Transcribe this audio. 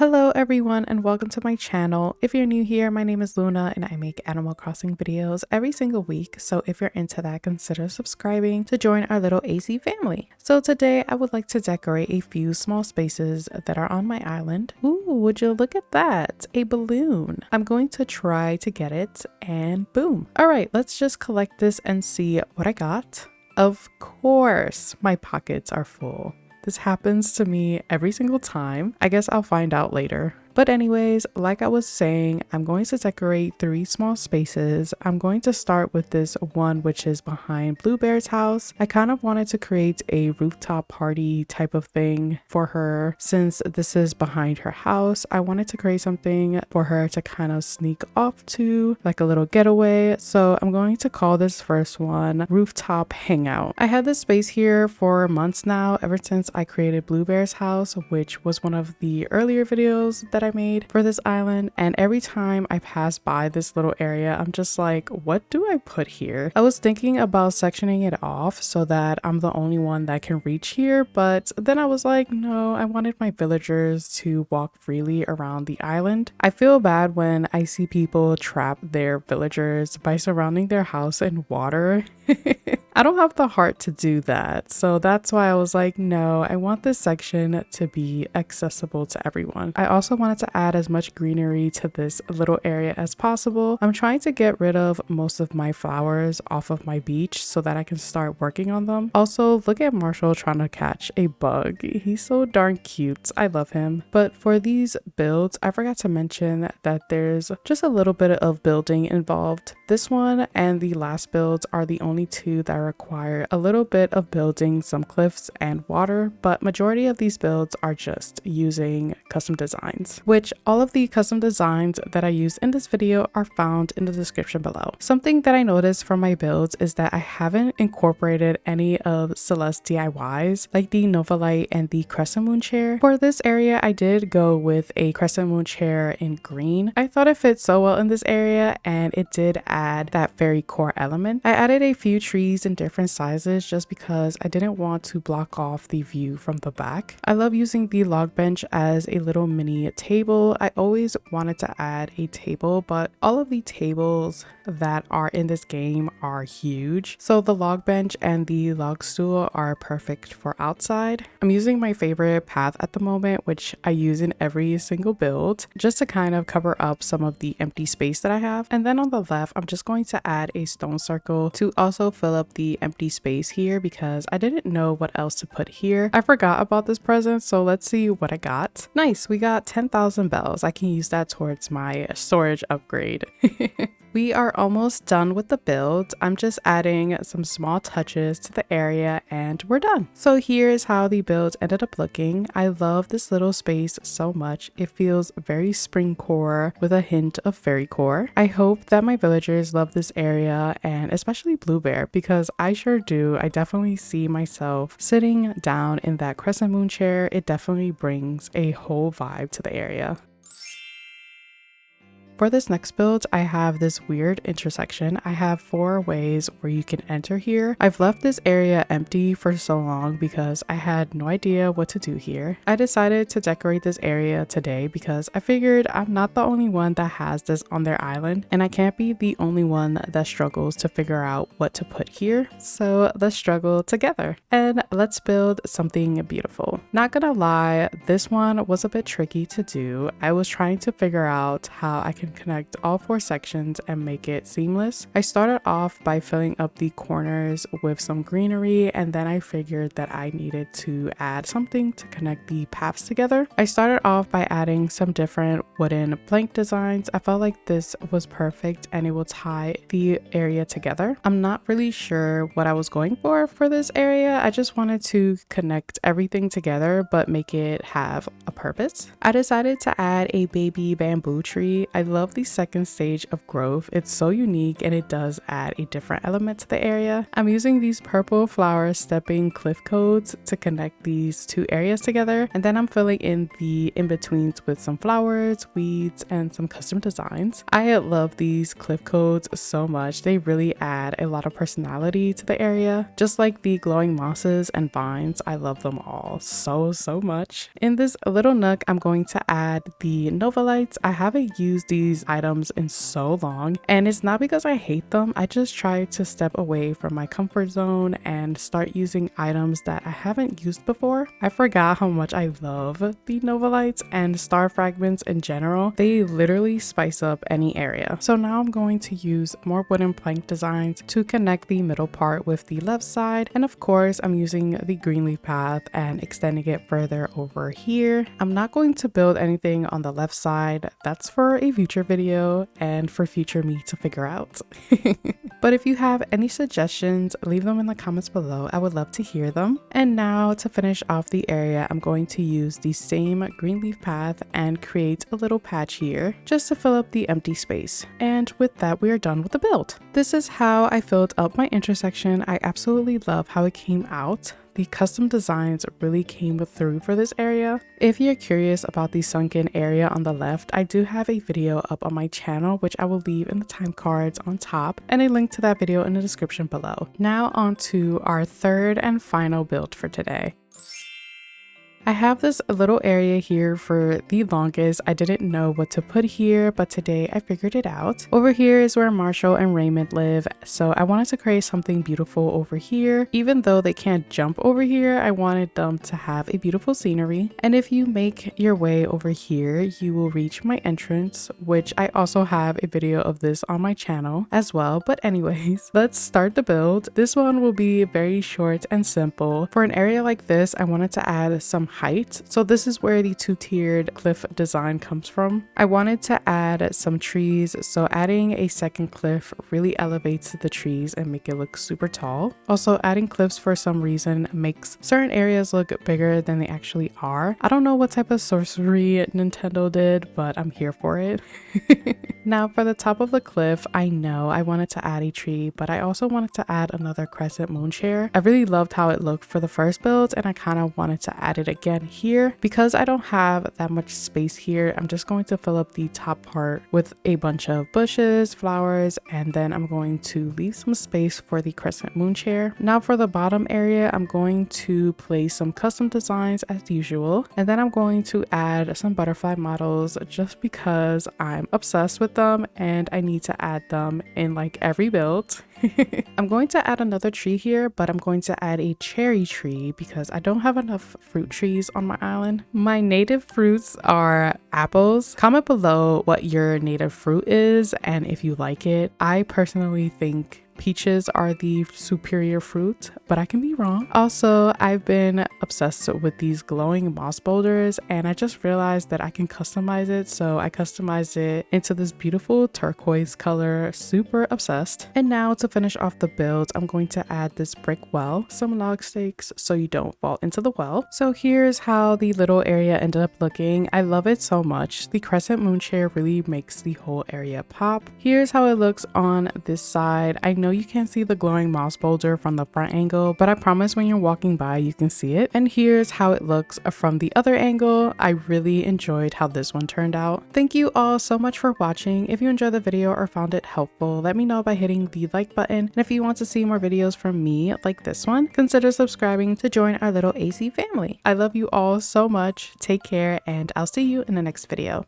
Hello everyone and welcome to my channel. If you're new here, my name is Luna and I make Animal Crossing videos every single week. So if you're into that, consider subscribing to join our little AC family. So today I would like to decorate a few small spaces that are on my island. Ooh, would you look at that? A balloon. I'm going to try to get it and boom. All right, let's just collect this and see what I got. Of course, my pockets are full. This happens to me every single time. I guess I'll find out later. But anyways, like I was saying, I'm going to decorate 3 small spaces. I'm going to start with this one which is behind Blue Bear's house. I kind of wanted to create a rooftop party type of thing for her since this is behind her house. I wanted to create something for her to kind of sneak off to, like a little getaway. So I'm going to call this first one Rooftop Hangout. I had this space here for months now, ever since I created Blue Bear's house, which was one of the earlier videos that I made for this island, and every time I pass by this little area I'm just like, what do I put here? I was thinking about sectioning it off so that I'm the only one that can reach here, but then I was like, no, I wanted my villagers to walk freely around the island. I feel bad when I see people trap their villagers by surrounding their house in water. I don't have the heart to do that, so that's why I was like, no, I want this section to be accessible to everyone. I also wanted to add as much greenery to this little area as possible. I'm trying to get rid of most of my flowers off of my beach so that I can start working on them. Also, look at Marshall trying to catch a bug. He's so darn cute. I love him. But for these builds, I forgot to mention that there's just a little bit of building involved. This one and the last builds are the only 2 that require a little bit of building some cliffs and water, but majority of these builds are just using custom designs, which all of the custom designs that I use in this video are found in the description below. Something that I noticed from my builds is that I haven't incorporated any of Celeste's DIYs like the Nova Light and the Crescent Moon chair. For this area, I did go with a Crescent Moon chair in green. I thought it fit so well in this area and it did add that fairycore element. I added a few trees in different sizes just because I didn't want to block off the view from the back. I love using the log bench as a little mini table. I always wanted to add a table, but all of the tables that are in this game are huge, so the log bench and the log stool are perfect for outside. I'm using my favorite path at the moment, which I use in every single build, just to kind of cover up some of the empty space that I have. And then on the left, I'm just going to add a stone circle to also fill up the empty space here because I didn't know what else to put here. I forgot about this present, so let's see what I got. Nice, we got 10,000 bells. I can use that towards my storage upgrade. We are almost done with the build. I'm just adding some small touches to the area and we're done. So here's how the build ended up looking. I love this little space so much. It feels very springcore with a hint of fairycore. I hope that my villagers love this area and especially Blue Bear because I sure do. I definitely see myself sitting down in that Crescent Moon chair. It definitely brings a whole vibe to the area. For this next build, I have this weird intersection. I have 4 ways where you can enter here. I've left this area empty for so long because I had no idea what to do here. I decided to decorate this area today because I figured I'm not the only one that has this on their island and I can't be the only one that struggles to figure out what to put here. So let's struggle together and let's build something beautiful. Not gonna lie, this one was a bit tricky to do. I was trying to figure out how I can connect all 4 sections and make it seamless. I started off by filling up the corners with some greenery and then I figured that I needed to add something to connect the paths together. I started off by adding some different wooden plank designs. I felt like this was perfect and it will tie the area together. I'm not really sure what I was going for this area. I just wanted to connect everything together but make it have a purpose. I decided to add a baby bamboo tree. I love love the second stage of growth. It's so unique and it does add a different element to the area. I'm using these purple flower stepping cliff codes to connect these two areas together, and then I'm filling in the in-betweens with some flowers, weeds, and some custom designs. I love these cliff codes so much. They really add a lot of personality to the area. Just like the glowing mosses and vines, I love them all so much. In this little nook, I'm going to add the Nova lights. I haven't used these items in so long, and it's not because I hate them. I just try to step away from my comfort zone and start using items that I haven't used before. I forgot how much I love the Nova lights and star fragments in general. They literally spice up any area. So now I'm going to use more wooden plank designs to connect the middle part with the left side, and of course I'm using the green leaf path and extending it further over here. I'm not going to build anything on the left side. That's for a future video and for future me to figure out. But if you have any suggestions, leave them in the comments below. I would love to hear them. And now to finish off the area, I'm going to use the same green leaf path and create a little patch here just to fill up the empty space. And with that, we are done with the build. This is how I filled up my intersection. I absolutely love how it came out. The custom designs really came through for this area. If you're curious about the sunken area on the left, I do have a video up on my channel, which I will leave in the time cards on top, and a link to that video in the description below. Now on to our third and final build for today. I have this little area here for the longest. I didn't know what to put here, but today I figured it out. Over here is where Marshall and Raymond live, so I wanted to create something beautiful over here. Even though they can't jump over here, I wanted them to have a beautiful scenery. And if you make your way over here, you will reach my entrance, which I also have a video of this on my channel as well. But anyways, let's start the build. This one will be very short and simple. For an area like this, I wanted to add some height. So this is where the two-tiered cliff design comes from. I wanted to add some trees, so adding a second cliff really elevates the trees and make it look super tall. Also, adding cliffs for some reason makes certain areas look bigger than they actually are. I don't know what type of sorcery Nintendo did, but I'm here for it. Now for the top of the cliff, I know I wanted to add a tree, but I also wanted to add another crescent moon chair. I really loved how it looked for the first build, and I kind of wanted to add it again here. Because I don't have that much space here, I'm just going to fill up the top part with a bunch of bushes, flowers, and then I'm going to leave some space for the crescent moon chair. Now for the bottom area, I'm going to place some custom designs as usual, and then I'm going to add some butterfly models just because I'm obsessed with them and I need to add them in like every build. I'm going to add another tree here, but I'm going to add a cherry tree because I don't have enough fruit trees on my island. My native fruits are apples. Comment below what your native fruit is and if you like it. I personally think peaches are the superior fruit, but I can be wrong. Also, I've been obsessed with these glowing moss boulders, and I just realized that I can customize it, so I customized it into this beautiful turquoise color. Super obsessed. And now to finish off the build, I'm going to add this brick well, some log stakes so you don't fall into the well. So here's how the little area ended up looking. I love it so much. The crescent moon chair really makes the whole area pop. Here's how it looks on this side. I know you can't see the glowing moss boulder from the front angle, but I promise when you're walking by you can see it. And here's how it looks from the other angle. I really enjoyed how this one turned out. Thank you all so much for watching. If you enjoyed the video or found it helpful, let me know by hitting the like button. And if you want to see more videos from me like this one, consider subscribing to join our little AC family. I love you all so much. Take care, and I'll see you in the next video.